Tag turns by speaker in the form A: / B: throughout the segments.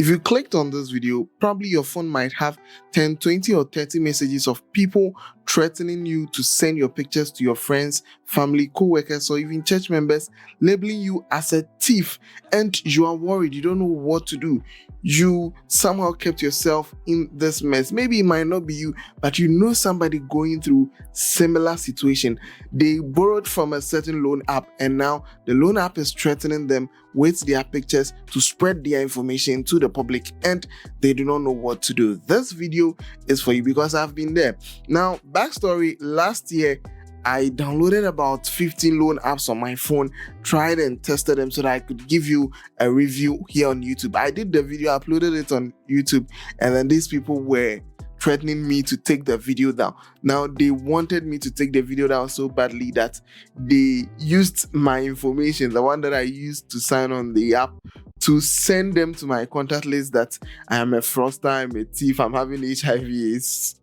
A: If you clicked on this video, probably your phone might have 10, 20 or 30 messages of people threatening you to send your pictures to your friends, family, co-workers, or even church members, labeling you as a thief, and you are worried, you don't know what to do. You somehow kept yourself in this mess. Maybe it might not be you, but you know somebody going through similar situation. They borrowed from a certain loan app, and now the loan app is threatening them with their pictures to spread their information to the public, and they do not know what to do. This video is for you because I've been there. Now, backstory: last year I downloaded about 15 loan apps on my phone, tried and tested them so that I could give you a review here on YouTube. I did the video, uploaded it on YouTube, and then these people were threatening me to take the video down. Now, they wanted me to take the video down so badly that they used my information, the one that I used to sign on the app, to send them to my contact list that I am a fraudster, I'm a thief, I'm having HIV/AIDS.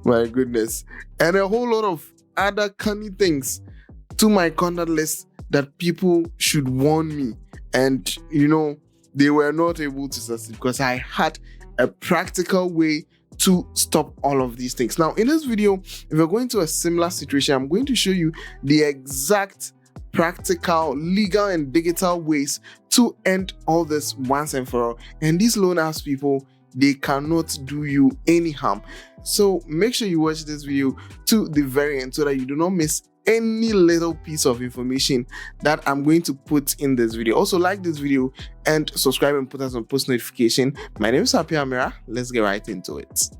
A: My goodness. And a whole lot of other canny things to my contact list that people should warn me. And they were not able to succeed because I had a practical way to stop all of these things. Now, in this video, if you're going to a similar situation, I'm going to show you the exact practical, legal, and digital ways to end all this once and for all. And these loan apps people, they cannot do you any harm. So make sure you watch this video to the very end so that you do not miss any little piece of information that I'm going to put in this video. Also, like this video and subscribe and put us on post notification. My name is Mehra. Let's get right into it.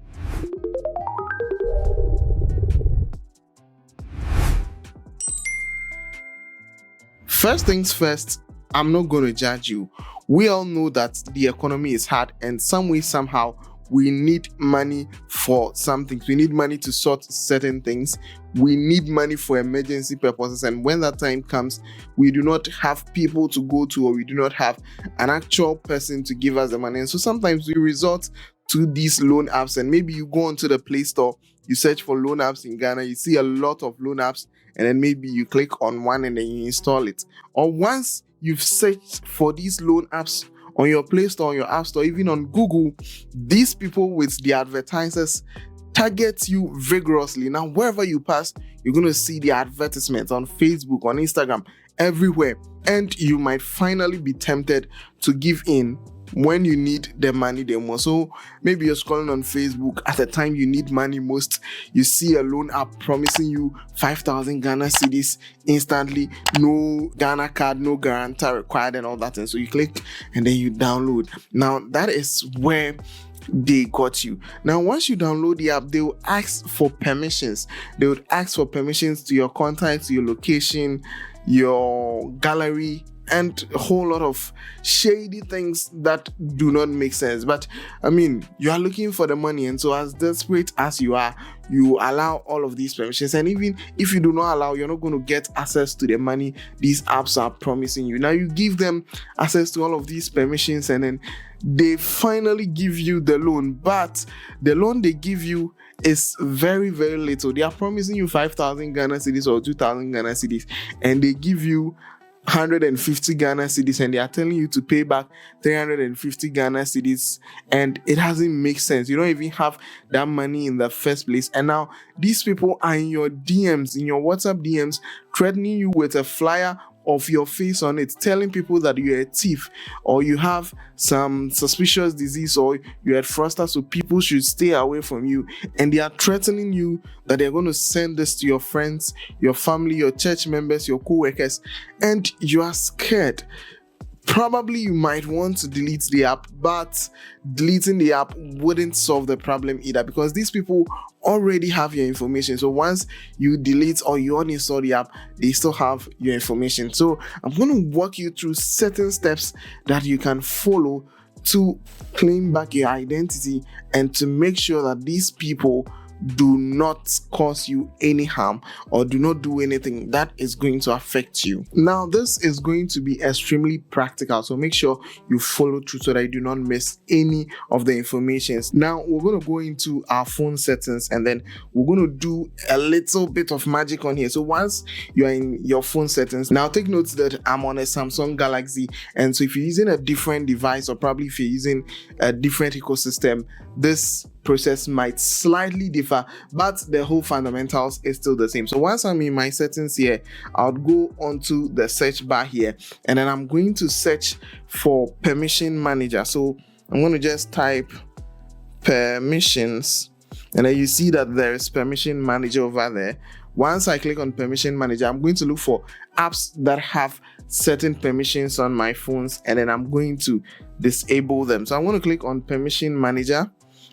A: First things first, I'm not going to judge you. We all know that the economy is hard, and some way, somehow, we need money for some things. We need money to sort certain things. We need money for emergency purposes. And when that time comes, we do not have people to go to, or we do not have an actual person to give us the money. And so sometimes we resort to these loan apps, and maybe you go onto the Play Store, you search for loan apps in Ghana, you see a lot of loan apps, and then maybe you click on one and then you install it. Or once you've searched for these loan apps on your Play Store, on your App Store, even on Google, these people with the advertisers target you vigorously. Now, wherever you pass, you're going to see the advertisements on Facebook, on Instagram, everywhere. And you might finally be tempted to give in when you need the money the most. So maybe you're scrolling on Facebook at the time you need money most. You see a loan app promising you 5,000 Ghana cedis instantly, no Ghana card, no guarantor required, and all that. And so you click and then you download. Now that is where they got you. Now, once you download the app, they will ask for permissions. They would ask for permissions to your contacts, your location, your gallery, and a whole lot of shady things that do not make sense. But I mean, you are looking for the money, and so as desperate as you are, you allow all of these permissions. And even if you do not allow, you're not going to get access to the money these apps are promising you. Now you give them access to all of these permissions, and then they finally give you the loan. But the loan they give you is very, very little. They are promising you 5,000 Ghana cedis or 2,000 Ghana cedis, and they give you 150 Ghana cedis, and they are telling you to pay back 350 Ghana cedis, and it doesn't make sense. You don't even have that money in the first place. And now these people are in your DMs, in your WhatsApp DMs, threatening you with a flyer of your face on it, telling people that you're a thief, or you have some suspicious disease, or you're a fraudster, so people should stay away from you. And they are threatening you that they're going to send this to your friends, your family, your church members, your co-workers, and you are scared. Probably you might want to delete the app, but deleting the app wouldn't solve the problem either, because these people already have your information. So once you delete or you uninstall the app, they still have your information. So I'm going to walk you through certain steps that you can follow to claim back your identity and to make sure that these people do not cause you any harm or do not do anything that is going to affect you. Now, this is going to be extremely practical, so make sure you follow through so that you do not miss any of the information. Now, we're going to go into our phone settings and then we're going to do a little bit of magic on here. So once you're in your phone settings, now take note that I'm on a Samsung Galaxy, and so if you're using a different device or probably if you're using a different ecosystem, this process might slightly differ, but the whole fundamentals is still the same. So once I'm in my settings here, I'll go onto the search bar here and then I'm going to search for permission manager. So I'm going to just type permissions, and then you see that there is permission manager over there. Once I click on permission manager, I'm going to look for apps that have certain permissions on my phones, and then I'm going to disable them. So I'm going to click on permission manager,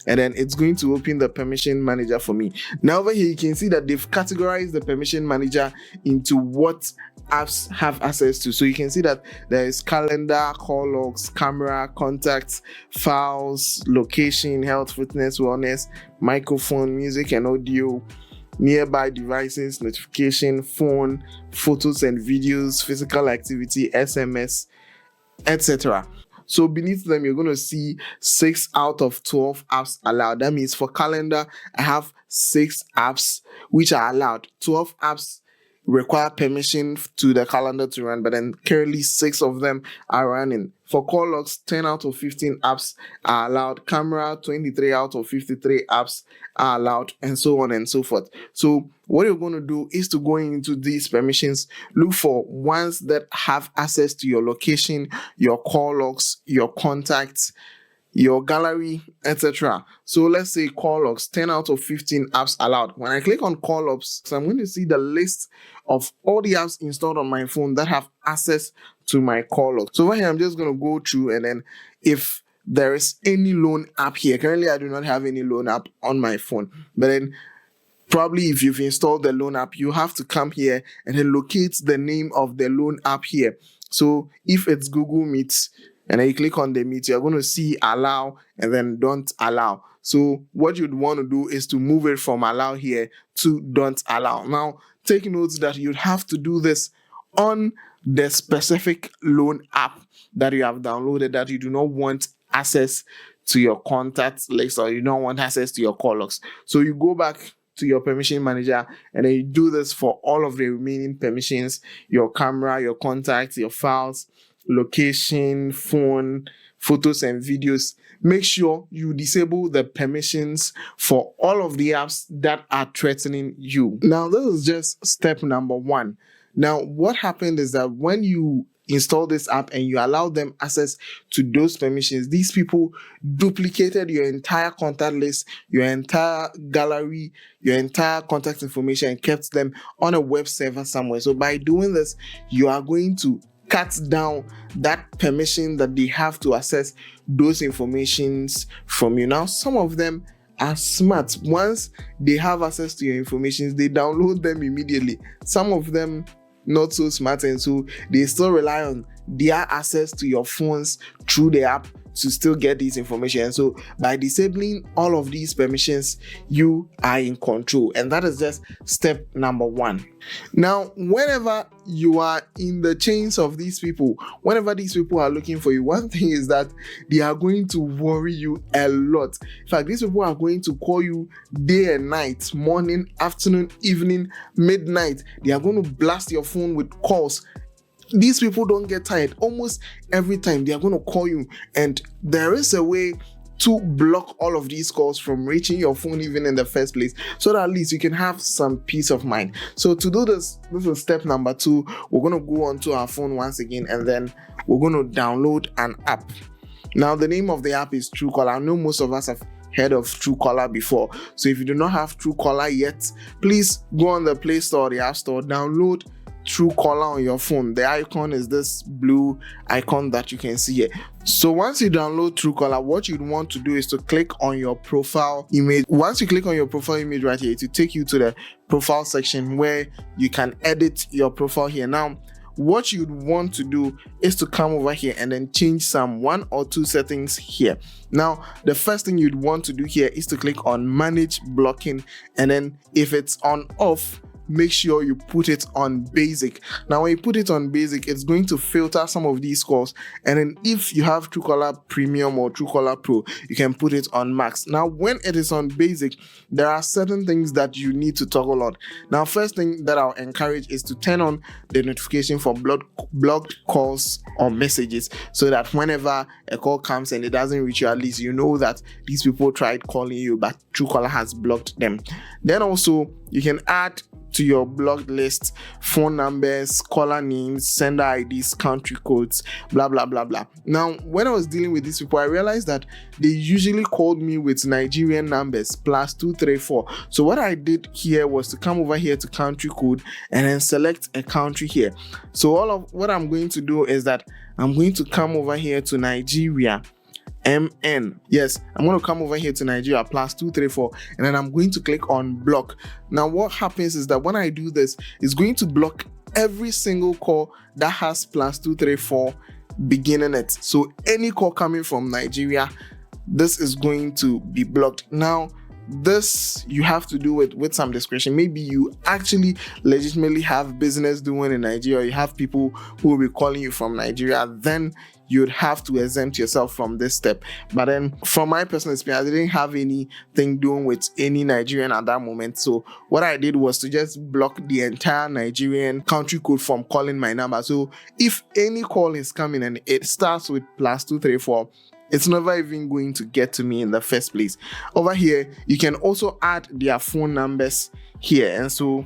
A: and then it's going to open the permission manager for me. Now over here, you can see that they've categorized the permission manager into what apps have access to. So you can see that there is calendar, call logs, camera, contacts, files, location, health, fitness, wellness, microphone, music and audio, nearby devices, notification, phone, photos and videos, physical activity, SMS, etc. So beneath them, you're going to see 6 out of 12 apps allowed. That means for calendar, I have 6 apps which are allowed. 12 apps require permission to the calendar to run, but then currently 6 of them are running. For call logs, 10 out of 15 apps are allowed. Camera, 23 out of 53 apps are allowed, and so on and so forth. So what you're going to do is to go into these permissions, look for ones that have access to your location, your call logs, your contacts, your gallery, etc. So let's say call logs, 10 out of 15 apps allowed. When I click on call logs, so I'm going to see the list of all the apps installed on my phone that have access to my call log. So over here, I'm just going to go through, and then if there is any loan app here, currently I do not have any loan app on my phone, but then probably if you've installed the loan app, you have to come here and then locate the name of the loan app here. So if it's Google Meet, and then you click on the Meet, you're going to see allow and then don't allow. So what you'd want to do is to move it from allow here to don't allow. Now, take note that you'd have to do this on the specific loan app that you have downloaded that you do not want access to your contacts list, or you don't want access to your call logs. So you go back to your permission manager and then you do this for all of the remaining permissions: your camera, your contacts, your files, location, phone, photos and videos. Make sure you disable the permissions for all of the apps that are threatening you. Now, this is just step number 1. Now, what happened is that when you install this app and you allow them access to those permissions, these people duplicated your entire contact list, your entire gallery, your entire contact information, and kept them on a web server somewhere. So by doing this, you are going to cut down that permission that they have to access those informations from you. Now, some of them are smart. Once they have access to your information, they download them immediately. Some of them not so smart, and so they still rely on their access to your phones through the app to still get this information. And so by disabling all of these permissions, you are in control, and that is just step number 1. Now, whenever you are in the chains of these people, whenever these people are looking for you, one thing is that they are going to worry you a lot. In fact, these people are going to call you day and night, morning, afternoon, evening, midnight. They are going to blast your phone with calls. These people don't get tired. Almost every time they are going to call you, and there is a way to block all of these calls from reaching your phone even in the first place, so that at least you can have some peace of mind. So to do this is step number 2. We're going to go onto our phone once again, and then we're going to download an app. Now, the name of the app is Truecaller. I know most of us have heard of Truecaller before. So if you do not have Truecaller yet, please go on the Play Store or the App Store, download Truecaller on your phone. The icon is this blue icon that you can see here. So once you download Truecaller, what you'd want to do is to click on your profile image. Once you click on your profile image right here, it will take you to the profile section where you can edit your profile here. Now, what you'd want to do is to come over here and then change some 1 or 2 settings here. Now, the first thing you'd want to do here is to click on manage blocking, and then if it's on off, make sure you put it on basic. Now, when you put it on basic, it's going to filter some of these calls, and then if you have Truecaller Premium or Truecaller Pro, you can put it on max. Now, when it is on basic, there are certain things that you need to toggle on. Now, first thing that I'll encourage is to turn on the notification for blocked calls or messages, so that whenever a call comes and it doesn't reach you, at least you know that these people tried calling you, but Truecaller has blocked them. Then also, you can add to your blocked list phone numbers, caller names, sender IDs, country codes, blah blah blah blah. Now, when I was dealing with these people, I realized that they usually called me with Nigerian numbers +234. So what I did here was to come over here to country code and then select a country here. So all of what I'm going to do is that I'm going to come over here to Nigeria MN. Yes, I'm going to come over here to Nigeria +234, and then I'm going to click on block. Now, what happens is that when I do this, it's going to block every single call that has +234 beginning it. So any call coming from Nigeria, this is going to be blocked. Now, this you have to do it with some discretion. Maybe you actually legitimately have business doing in Nigeria, you have people who will be calling you from Nigeria, then you'd have to exempt yourself from this step. But then from my personal experience, I didn't have anything doing with any Nigerian at that moment. So what I did was to just block the entire Nigerian country code from calling my number. So if any call is coming and it starts with +234, it's never even going to get to me in the first place. Over here, you can also add their phone numbers here. And so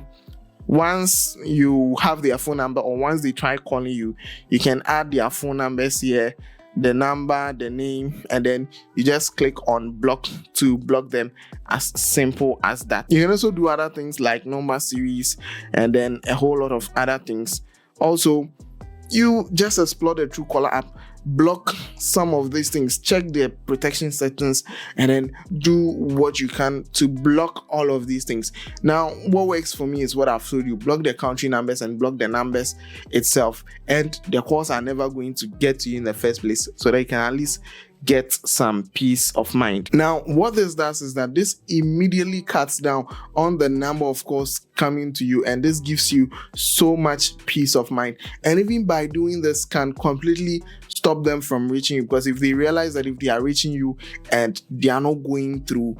A: once you have their phone number, or once they try calling you, you can add their phone numbers here, the number, the name, and then you just click on block to block them. As simple as that. You can also do other things like number series and then a whole lot of other things. Also, you just explore the Truecaller app, block some of these things, check the protection settings, and then do what you can to block all of these things. Now, what works for me is what I've told you: block the country numbers and block the numbers itself, and the calls are never going to get to you in the first place, so that you can at least get some peace of mind. Now, what this does is that this immediately cuts down on the number of calls coming to you, and this gives you so much peace of mind. And even by doing this, can completely stop them from reaching you, because if they realize that if they are reaching you and they are not going through,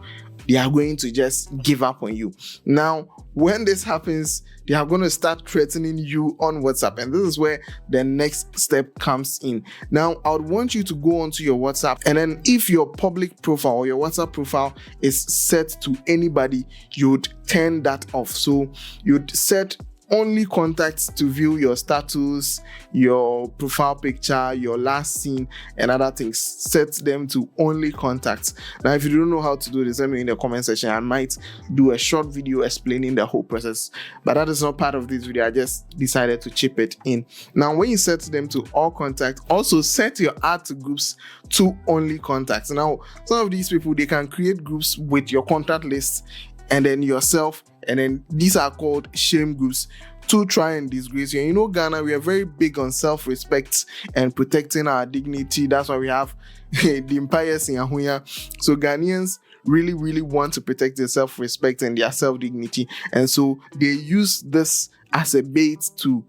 A: they are going to just give up on you. Now, when this happens, they are going to start threatening you on WhatsApp, and this is where the next step comes in. Now, I would want you to go onto your WhatsApp, and then if your public profile or your WhatsApp profile is set to anybody, you'd turn that off. So you'd set only contacts to view your status, your profile picture, your last seen, and other things. Set them to only contacts. Now, if you don't know how to do this, let me know in the comment section. I might do a short video explaining the whole process, but that is not part of this video. I just decided to chip it in. Now, when you set them to all contacts, also set your add to groups to only contacts. Now, some of these people, they can create groups with your contact list and then yourself, and then these are called shame groups to try and disgrace you. And you know, Ghana, we are very big on self-respect and protecting our dignity. That's why we have the empires in Yahuya. So Ghanaians really want to protect their self-respect and their self-dignity, and so they use this as a bait to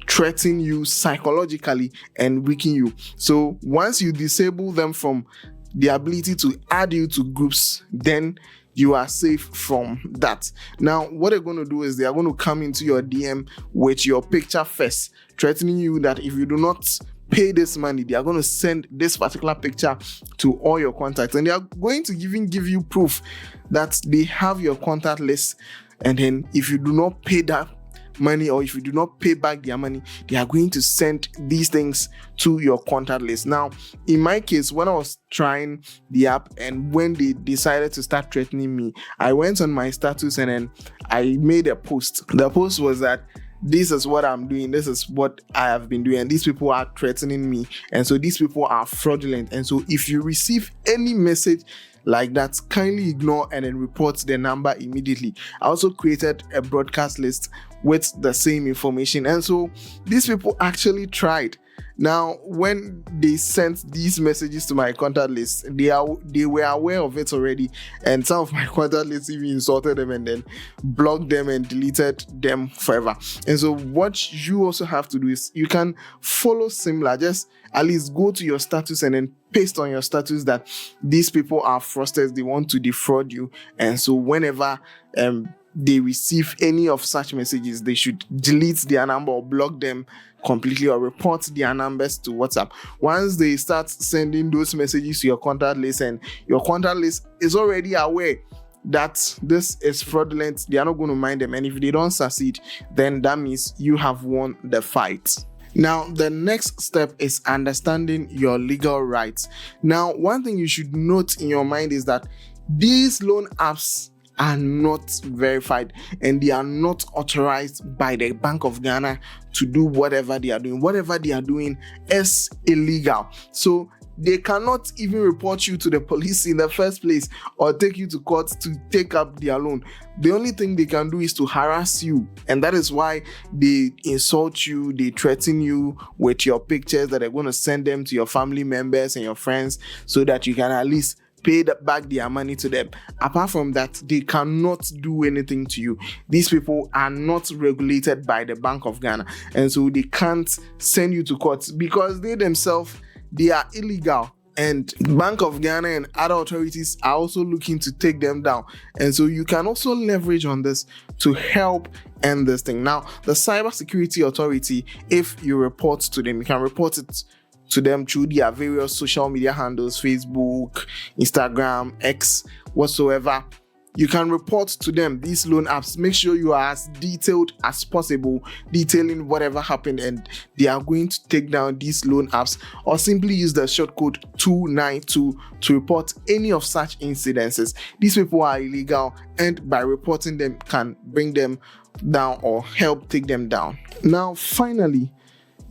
A: threaten you psychologically and weaken you. So once you disable them from the ability to add you to groups, then you are safe from that. Now, what they're going to do is they are going to come into your DM with your picture first, threatening you that if you do not pay this money, they are going to send this particular picture to all your contacts, and they are going to even give you proof that they have your contact list. And then if you do not pay that money, or if you do not pay back their money, they are going to send these things to your contact list. Now, in my case, when I was trying the app and when they decided to start threatening me, I went on my status and then I made a post. The post was that this is what I'm doing, this is what I have been doing, and these people are threatening me, and so these people are fraudulent. And so if you receive any message like that, kindly ignore and then report the number immediately. I also created a broadcast list with the same information, and so these people actually tried. Now, when they sent these messages to my contact list, they were aware of it already, and some of my contact lists even insulted them and then blocked them and deleted them forever. And so what you also have to do is you can follow similar, just at least go to your status and then paste on your status that these people are fraudsters, they want to defraud you, and so whenever they receive any of such messages, they should delete their number or block them completely or report their numbers to WhatsApp. Once they start sending those messages to your contact list and your contact list is already aware that this is fraudulent, they are not going to mind them, and if they don't succeed, then that means you have won the fight. Now, the next step is understanding your legal rights. Now, one thing you should note in your mind is that these loan apps are not verified and they are not authorized by the Bank of Ghana to do whatever they are doing. Whatever they are doing is illegal. So they cannot even report you to the police in the first place or take you to court to take up their loan. The only thing they can do is to harass you, and that is why they insult you, they threaten you with your pictures that they're going to send them to your family members and your friends so that you can at least pay back their money to them. Apart from that, they cannot do anything to you. These people are not regulated by the Bank of Ghana, and so they can't send you to court because they themselves, they are illegal, and Bank of Ghana and other authorities are also looking to take them down. And so you can also leverage on this to help end this thing. Now, the Cybersecurity Authority, if you report to them, you can report it to them through their various social media handles, Facebook, Instagram, X, whatsoever. You can report to them these loan apps. Make sure you are as detailed as possible, detailing whatever happened, and they are going to take down these loan apps, or simply use the shortcode 292 to report any of such incidences. These people are illegal, and by reporting them can bring them down or help take them down. Now, finally,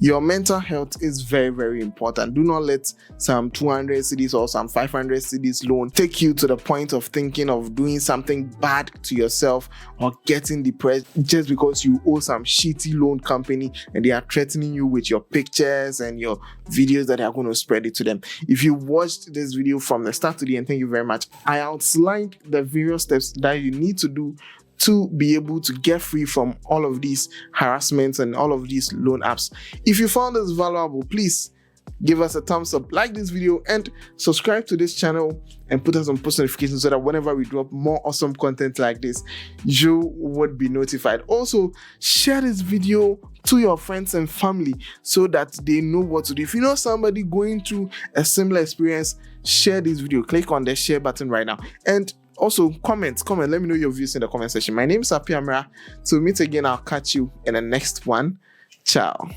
A: your mental health is very, very important. Do not let some 200 cedis or some 500 cedis loan take you to the point of thinking of doing something bad to yourself or getting depressed just because you owe some shitty loan company and they are threatening you with your pictures and your videos that are going to spread it to them. If you watched this video from the start to the end, thank you very much. I outlined the various steps that you need to do to be able to get free from all of these harassments and all of these loan apps. If you found this valuable, please give us a thumbs up, like this video, and subscribe to this channel and put us on post notifications so that whenever we drop more awesome content like this, you would be notified. Also, share this video to your friends and family so that they know what to do. If you know somebody going through a similar experience, share this video. Click on the share button right now. And also, comment. Let me know your views in the comment section. My name is Mehra. Till we meet again, I'll catch you in the next one. Ciao.